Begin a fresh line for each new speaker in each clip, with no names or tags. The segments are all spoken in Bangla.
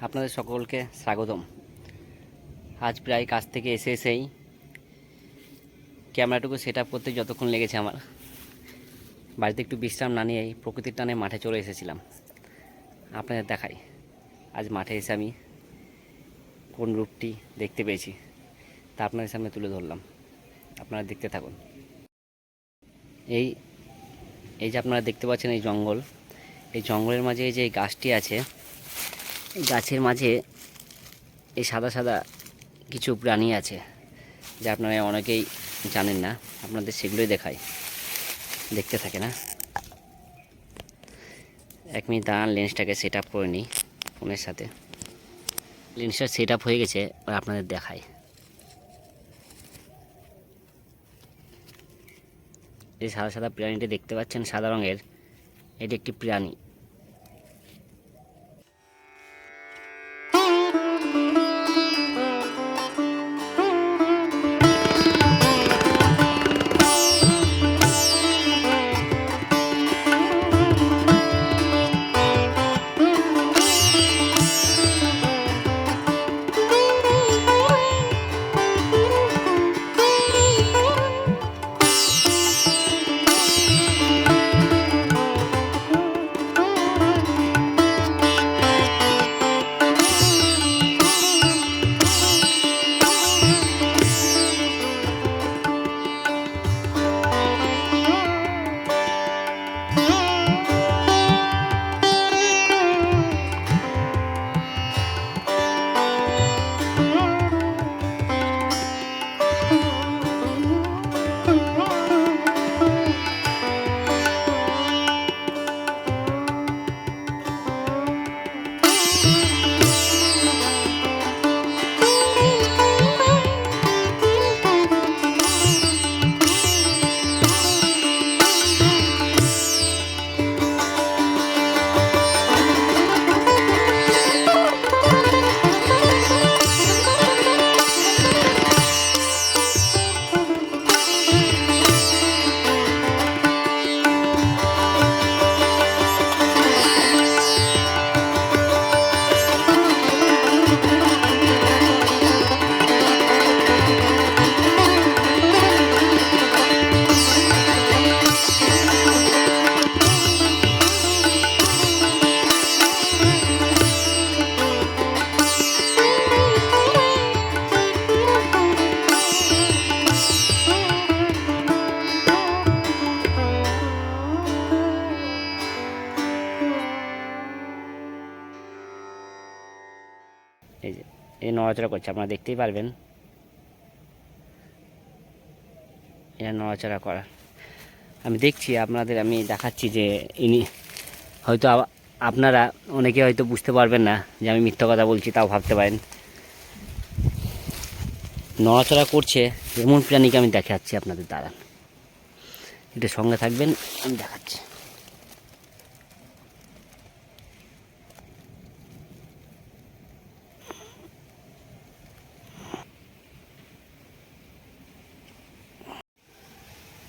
আপনাদের সকলকে স্বাগতম। আজ প্রায় কাজ থেকে এসেই ক্যামেরাটুকু সেট আপ করতে যতক্ষণ লেগেছে আমার, বাড়িতে একটু বিশ্রাম না নিয়েই প্রকৃতির টানে মাঠে চলে এসেছিলাম। আপনাদের দেখাই আজ মাঠে এসে আমি কোন রূপটি দেখতে পেয়েছি তা আপনাদের সামনে তুলে ধরলাম। আপনারা দেখতে থাকুন। এই এই যে আপনারা দেখতে পাচ্ছেন এই জঙ্গল, এই জঙ্গলের মাঝে এই যে গাছটি আছে, এই গাছের মাঝে এই সাদা সাদা কিছু প্রাণী আছে যা আপনারা অনেকেই জানেন না। আপনাদের সেগুলোই দেখাই, দেখতে থাকে না। 1 মিনিট দাঁড়ান, লেন্সটাকে সেট আপ করে নিই ফোনের সাথে। লেন্সটা সেট আপ হয়ে গেছে, আপনাদের দেখাই। এই সাদা সাদা প্রাণীটি দেখতে পাচ্ছেন, সাদা রঙের, এটি একটি প্রাণী। এই যে এই নড়াচড়া করছে, আপনারা দেখতেই পারবেন এটা নড়াচড়া করা। আমি দেখছি, আপনাদের আমি দেখাচ্ছি যে ইনি হয়তো আপনারা অনেকে হয়তো বুঝতে পারবেন না যে আমি মিথ্যা কথা বলছি, তাও ভাবতে পারেন। নড়াচড়া করছে এমন প্রাণীকে আমি দেখাচ্ছি আপনাদের, দাঁড়ান, এটা সঙ্গে থাকবেন, আমি দেখাচ্ছি।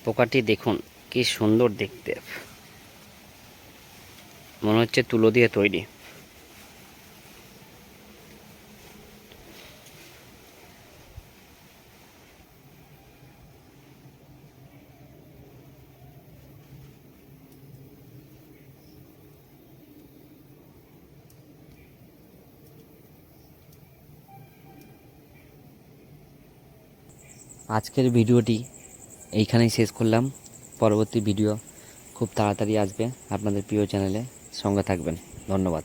পোকাটি দেখুন কি সুন্দর দেখতে, মনে হচ্ছে তুলো দিয়ে তৈরি। আজকের ভিডিওটি এইখানেই শেষ করলাম। পরবর্তী ভিডিও খুব তাড়াতাড়ি আসবে আপনাদের প্রিয় চ্যানেলে, সঙ্গে থাকবেন। ধন্যবাদ।